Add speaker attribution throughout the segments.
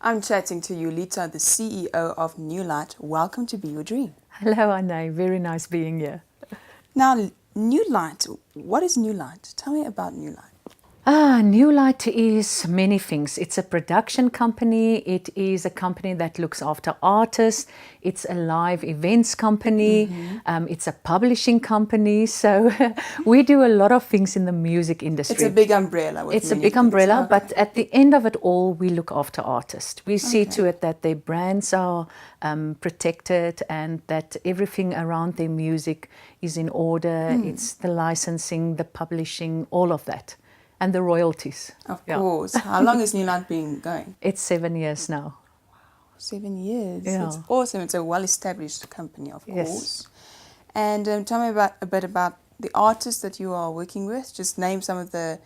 Speaker 1: I'm chatting to Julita, the CEO of Nuelight. Welcome to Be Your Dream.
Speaker 2: Hello, Anais. Very nice being here.
Speaker 1: Now, Nuelight, what is Nuelight? Tell me about Nuelight.
Speaker 2: Nuelight is many things. It's a production company. It is a company that looks after artists. It's a live events company. It's a publishing company. So we do a lot of things in the music industry.
Speaker 1: It's a big umbrella.
Speaker 2: It's a big umbrella, but at the end of it all, we look after artists. We see to it that their brands are protected and that everything around their music is in order. It's the licensing, the publishing, all of that. And the royalties.
Speaker 1: Of course. How long has Nuelight been going?
Speaker 2: It's 7 years now.
Speaker 1: Wow, 7 years.
Speaker 2: Yeah.
Speaker 1: It's awesome. It's a well-established company, of
Speaker 2: Yes.
Speaker 1: course. And tell me a bit about the artists that you are working with. Just name some of the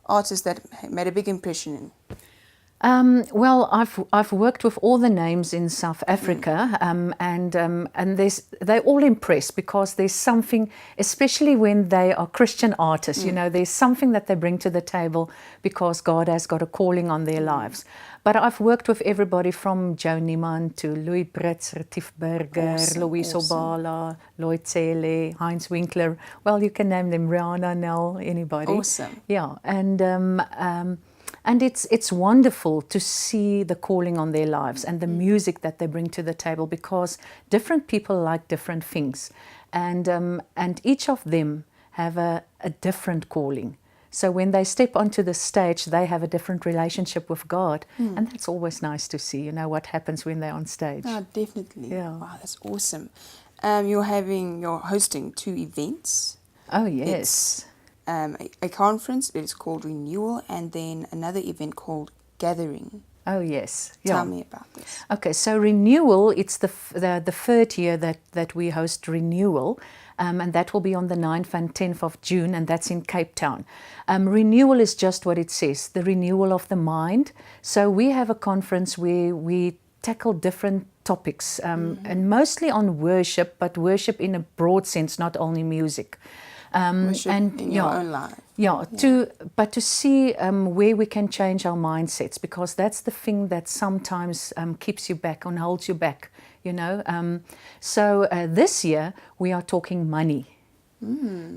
Speaker 1: artists that made a big impression in.
Speaker 2: Well, I've worked with all the names in South Africa, and they all impress because there's something, especially when they are Christian artists. You know, there's something that they bring to the table because God has got a calling on their lives. But I've worked with everybody from Joe Niemann to Louis Brits, Retief Burger, Louise Obala, Lloyd Cele, Heinz Winkler. Well, you can name them, Rihanna, Nell, anybody.
Speaker 1: Awesome.
Speaker 2: Yeah, and it's wonderful to see the calling on their lives and the music that they bring to the table because different people like different things. And each of them have a different calling. So when they step onto the stage, they have a different relationship with God. And that's always nice to see, you know, what happens when they're on stage.
Speaker 1: Oh, definitely.
Speaker 2: Yeah.
Speaker 1: Wow, that's awesome. You're hosting 2 events.
Speaker 2: Oh, yes.
Speaker 1: It's a conference. It's called Renewal, and then another event called Gathering.
Speaker 2: Oh, yes.
Speaker 1: Tell me about this.
Speaker 2: Okay, so Renewal, it's the third year that we host Renewal, and that will be on the 9th and 10th of June, and that's in Cape Town. Renewal is just what it says, the renewal of the mind. So we have a conference where we tackle different topics, and mostly on worship, but worship in a broad sense, not only music.
Speaker 1: Worship in your own life.
Speaker 2: Yeah, to see where we can change our mindsets, because that's the thing that sometimes keeps you back and holds you back, you know. So this year we are talking money,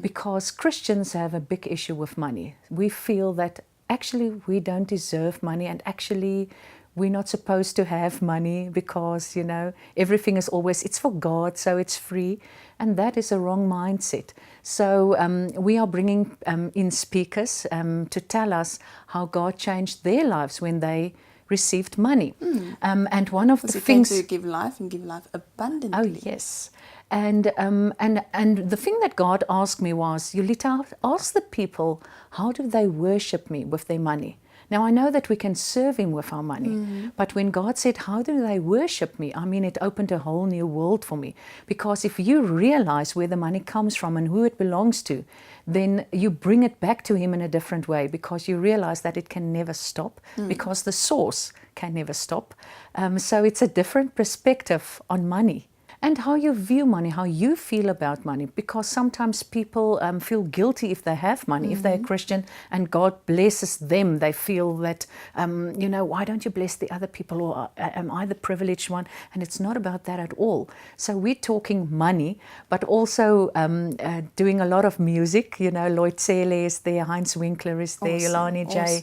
Speaker 2: because Christians have a big issue with money. We feel that actually we don't deserve money, and actually we're not supposed to have money because, you know, everything is always, it's for God, so it's free. And that is a wrong mindset. So we are bringing in speakers to tell us how God changed their lives when they received money. And one of the things...
Speaker 1: to give life and give life abundantly.
Speaker 2: Oh, yes. And the thing that God asked me was, Julita, ask the people, how do they worship me with their money? Now, I know that we can serve Him with our money, but when God said, how do they worship me? I mean, it opened a whole new world for me. Because if you realize where the money comes from and who it belongs to, then you bring it back to Him in a different way, because you realize that it can never stop, because the source can never stop. So it's a different perspective on money. And how you view money, how you feel about money, because sometimes people feel guilty if they have money, if they're a Christian and God blesses them. They feel that, you know, why don't you bless the other people, or am I the privileged one? And it's not about that at all. So we're talking money, but also doing a lot of music. You know, Lloyd Cele is there, Heinz Winkler is there, Yolani J.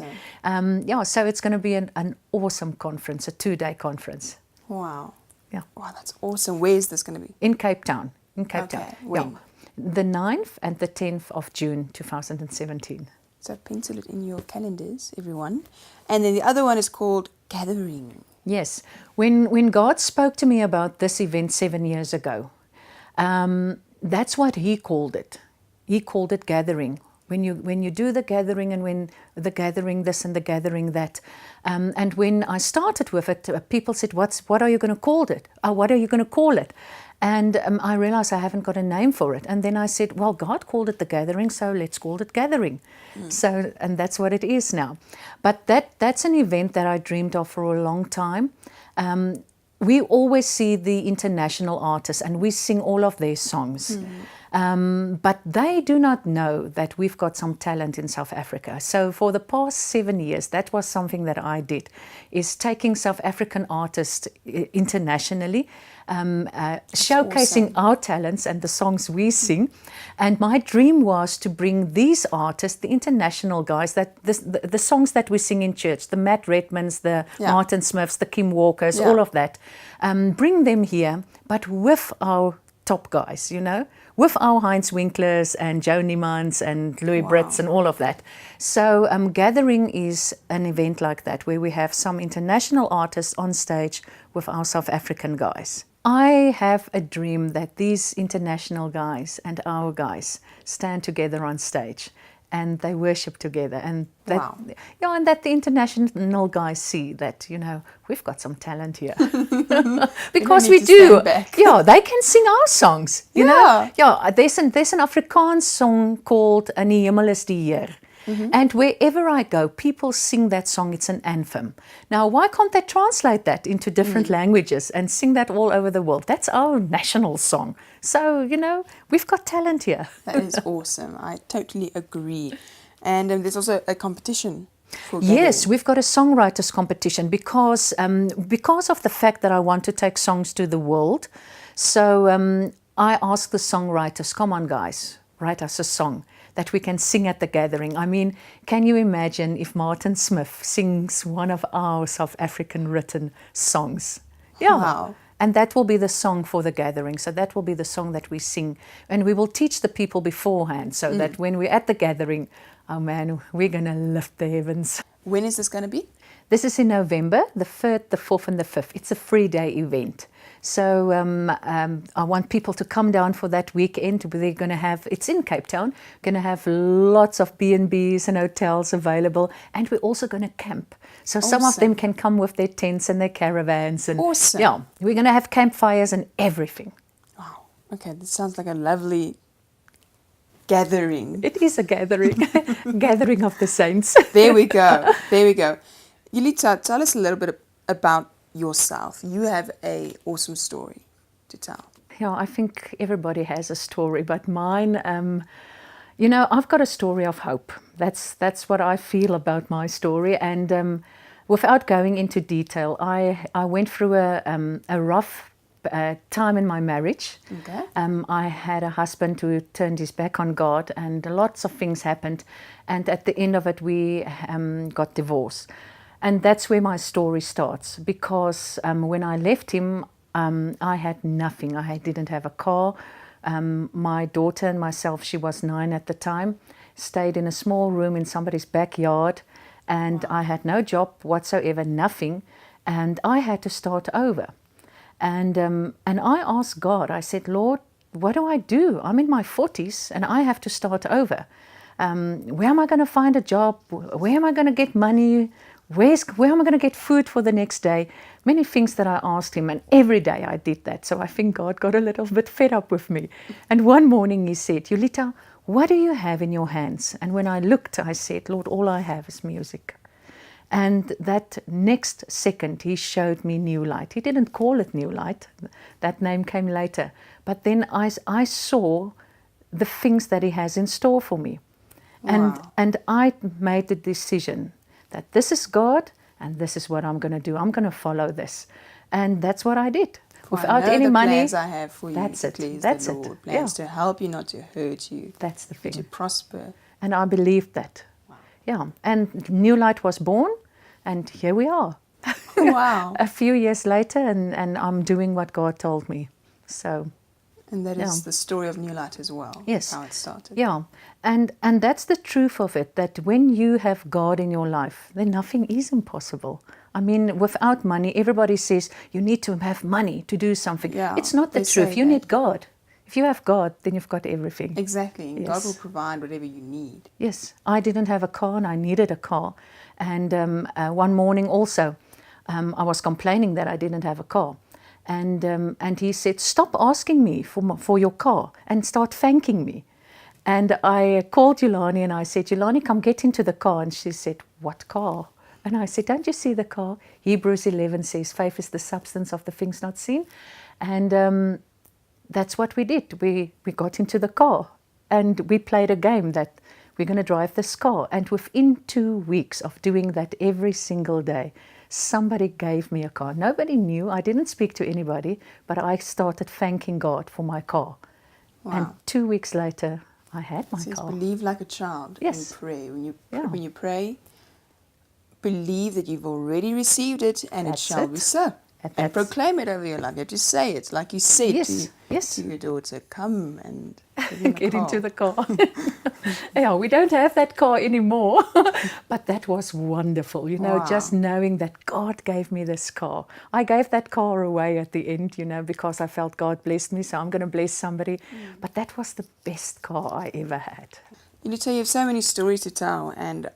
Speaker 2: Yeah, so it's going to be an awesome conference, a 2-day conference.
Speaker 1: Wow.
Speaker 2: Yeah.
Speaker 1: Wow, that's awesome. Where is this going to be?
Speaker 2: In Cape Town. In Cape Town.
Speaker 1: When?
Speaker 2: Yeah. The 9th and the 10th of June 2017.
Speaker 1: So pencil it in your calendars, everyone. And then the other one is called Gathering.
Speaker 2: Yes. When God spoke to me about this event 7 years ago, that's what He called it. He called it Gathering. When you do the gathering, and when the gathering this and the gathering that, and when I started with it, people said, "What are you going to call it? What are you going to call it?" And I realized I haven't got a name for it. And then I said, "Well, God called it the gathering, so let's call it Gathering." So, and that's what it is now. But that's an event that I dreamed of for a long time. We always see the international artists, and we sing all of their songs. But they do not know that we've got some talent in South Africa. So for the past 7 years, that was something that I did, is taking South African artists internationally, showcasing our talents and the songs we sing. And my dream was to bring these artists, the international guys, that the songs that we sing in church, the Matt Redmans, the Martin Smiths, the Kim Walkers, all of that, bring them here, but with our top guys, with our Heinz Winklers and Joe Niemans and Louis Britts and all of that. So Gathering is an event like that, where we have some international artists on stage with our South African guys. I have a dream that these international guys and our guys stand together on stage and they worship together, and that, and that the international guys see that, we've got some talent here. Because we do. Yeah, they can sing our songs, you know. Yeah, there's an Afrikaans song called "In die Hemel is die Heer." And wherever I go, people sing that song. It's an anthem. Now, why can't they translate that into different languages and sing that all over the world? That's our national song. So, we've got talent here.
Speaker 1: That is awesome. I totally agree. And there's also a competition for Gathering.
Speaker 2: Yes, we've got a Songwriters Competition because of the fact that I want to take songs to the world. So I asked the songwriters, come on guys, write us a song that we can sing at the gathering. I mean, can you imagine if Martin Smith sings one of our South African written songs? Yeah.
Speaker 1: Wow.
Speaker 2: And that will be the song for the gathering. So that will be the song that we sing. And we will teach the people beforehand so that when we're at the gathering, oh man, we're going to lift the heavens.
Speaker 1: When is this going to be?
Speaker 2: This is in November, the 3rd, the 4th and the 5th. It's a 3-day event. So I want people to come down for that weekend. They're going to have, it's in Cape Town, going to have lots of B&Bs and hotels available. And we're also going to camp. So some of them can come with their tents and their caravans. And yeah, we're going to have campfires and everything.
Speaker 1: Wow. Okay, this sounds like a lovely gathering.
Speaker 2: It is a gathering, gathering of the saints.
Speaker 1: There we go. There we go. Julita, tell us a little bit about yourself. You have an awesome story to tell.
Speaker 2: Yeah, I think everybody has a story, but mine, I've got a story of hope. That's what I feel about my story. And without going into detail, I went through a rough time in my marriage.
Speaker 1: Okay.
Speaker 2: I had a husband who turned his back on God, and lots of things happened. And at the end of it, we got divorced. And that's where my story starts, because when I left him, I had nothing. I didn't have a car. My daughter and myself, she was 9 at the time, stayed in a small room in somebody's backyard, and I had no job whatsoever, nothing, and I had to start over. And I asked God, I said, Lord, what do I do? I'm in my 40s and I have to start over. Where am I going to find a job? Where am I going to get money? Where am I going to get food for the next day? Many things that I asked him, and every day I did that. So I think God got a little bit fed up with me. And one morning he said, Julita, what do you have in your hands? And when I looked, I said, Lord, all I have is music. And that next second, he showed me Nuelight. He didn't call it Nuelight. That name came later. But then I saw the things that he has in store for me.
Speaker 1: Wow.
Speaker 2: And I made the decision that this is God and this is what I'm going to do. I'm going to follow this. And that's what I did. Without any money.
Speaker 1: Plans I have for you.
Speaker 2: That's it.
Speaker 1: Please,
Speaker 2: that's
Speaker 1: the Lord.
Speaker 2: it.
Speaker 1: Plans to help you, not to hurt you.
Speaker 2: That's the thing.
Speaker 1: To prosper.
Speaker 2: And I believed that.
Speaker 1: Wow.
Speaker 2: Yeah. And Nuelight was born, and here we are.
Speaker 1: Wow.
Speaker 2: A few years later, and I'm doing what God told me. So.
Speaker 1: And that is the story of Nuelight as well.
Speaker 2: Yes.
Speaker 1: How it started.
Speaker 2: Yeah. And that's the truth of it, that when you have God in your life, then nothing is impossible. I mean, without money, everybody says you need to have money to do something.
Speaker 1: Yeah,
Speaker 2: it's not the truth. You need God. If you have God, then you've got everything.
Speaker 1: Exactly.
Speaker 2: Yes.
Speaker 1: God will provide whatever you need.
Speaker 2: Yes. I didn't have a car and I needed a car. And one morning also, I was complaining that I didn't have a car. And he said, stop asking me for your car and start thanking me. And I called Yulani and I said, Yulani, come get into the car. And she said, what car? And I said, don't you see the car? Hebrews 11 says, faith is the substance of the things not seen. And that's what we did. We got into the car and we played a game that we're going to drive this car. And within 2 weeks of doing that every single day, somebody gave me a car. Nobody knew. I didn't speak to anybody, but I started thanking God for my car.
Speaker 1: Wow.
Speaker 2: And 2 weeks later, I had my
Speaker 1: So
Speaker 2: car.
Speaker 1: believe like a child
Speaker 2: Yes.
Speaker 1: and pray.
Speaker 2: Yeah.
Speaker 1: When you pray, believe that you've already received it and it
Speaker 2: That's
Speaker 1: shall be
Speaker 2: it.
Speaker 1: so.
Speaker 2: And
Speaker 1: And
Speaker 2: that's-
Speaker 1: proclaim it over your life. You have to say it, like you said
Speaker 2: Yes.
Speaker 1: to your daughter, come and get in the
Speaker 2: Get
Speaker 1: car.
Speaker 2: into the car. Yeah, we don't have that car anymore. But that was wonderful,
Speaker 1: Wow.
Speaker 2: just knowing that God gave me this car. I gave that car away at the end, because I felt God blessed me, so I'm going to bless somebody. But that was the best car I ever had.
Speaker 1: You have so many stories to tell, and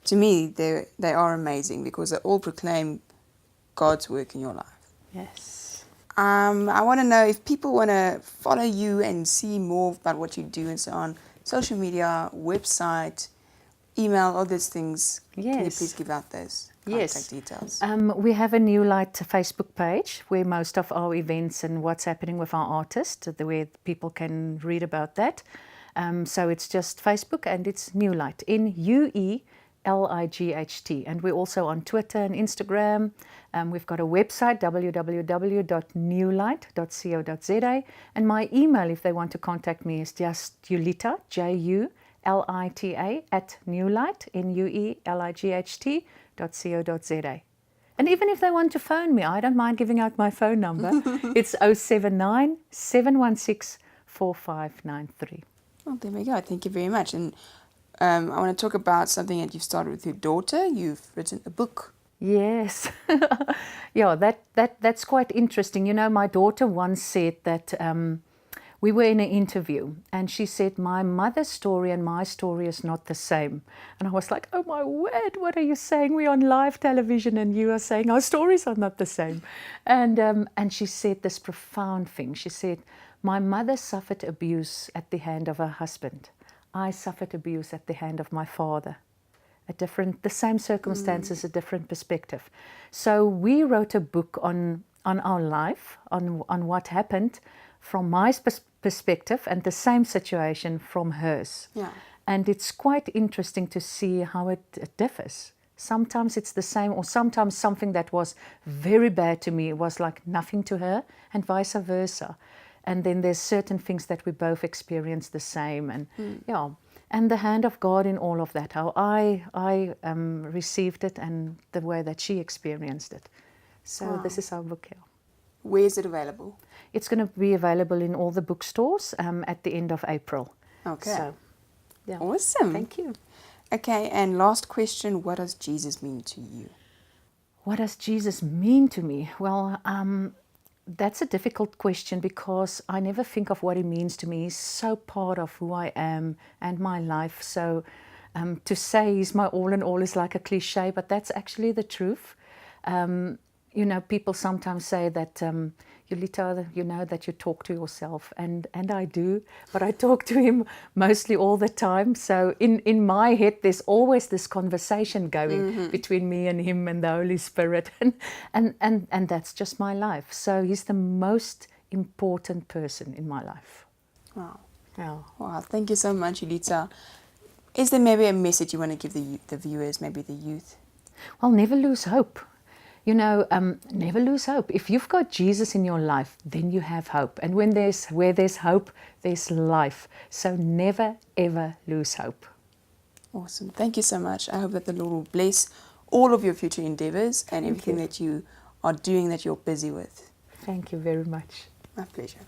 Speaker 1: to me, they are amazing because they all proclaim God's work in your life.
Speaker 2: Yes.
Speaker 1: I want to know if people want to follow you and see more about what you do and so on, social media, website, email, all these things. Can you
Speaker 2: Yes.
Speaker 1: please give out those
Speaker 2: Yes.
Speaker 1: contact details?
Speaker 2: We have a Nuelight Facebook page where most of our events and what's happening with our artists, where people can read about that. So it's just Facebook and it's Nuelight, Nuelight. And we're also on Twitter and Instagram. We've got a website, www.nuelight.co.za. And my email, if they want to contact me, is just Julita, Julita, @Nuelight, Nuelight.co.za. And even if they want to phone me, I don't mind giving out my phone number. It's 079 716 4593.
Speaker 1: Well, there we go. Thank you very much. And I want to talk about something that you've started with your daughter. You've written a book.
Speaker 2: Yes. Yeah, that's quite interesting. My daughter once said that we were in an interview and she said, my mother's story and my story is not the same. And I was like, oh my word, what are you saying? We're on live television and you are saying our stories are not the same. And she said this profound thing. She said, my mother suffered abuse at the hand of her husband. I suffered abuse at the hand of my father. The same circumstances, a different perspective. So we wrote a book on our life, on what happened from my perspective and the same situation from hers.
Speaker 1: Yeah.
Speaker 2: And it's quite interesting to see how it differs. Sometimes it's the same, or sometimes something that was very bad to me was like nothing to her, and vice versa. And then there's certain things that we both experience the same, and and the hand of God in all of that, how I received it and the way that she experienced it. So this is our book here.
Speaker 1: Where is it available?
Speaker 2: It's going to be available in all the bookstores at the end of April.
Speaker 1: Okay.
Speaker 2: So, yeah.
Speaker 1: Awesome.
Speaker 2: Thank you.
Speaker 1: Okay, and last question, what does Jesus mean to you?
Speaker 2: What does Jesus mean to me? Well, that's a difficult question because I never think of what he means to me. He's so part of who I am and my life. So to say he's my all in all is like a cliche, but that's actually the truth. People sometimes say that, Julita, that you talk to yourself, and I do, but I talk to him mostly all the time. So in my head, there's always this conversation going between me and him and the Holy Spirit, and that's just my life. So he's the most important person in my life.
Speaker 1: Wow.
Speaker 2: Yeah.
Speaker 1: Wow, thank you so much, Julita. Is there maybe a message you want to give the viewers, maybe the youth?
Speaker 2: Well, never lose hope. Never lose hope. If you've got Jesus in your life, then you have hope. And where there's hope, there's life. So never, ever lose hope.
Speaker 1: Awesome. Thank you so much. I hope that the Lord will bless all of your future endeavors and everything that you are doing that you're busy with.
Speaker 2: Thank you very much.
Speaker 1: My pleasure.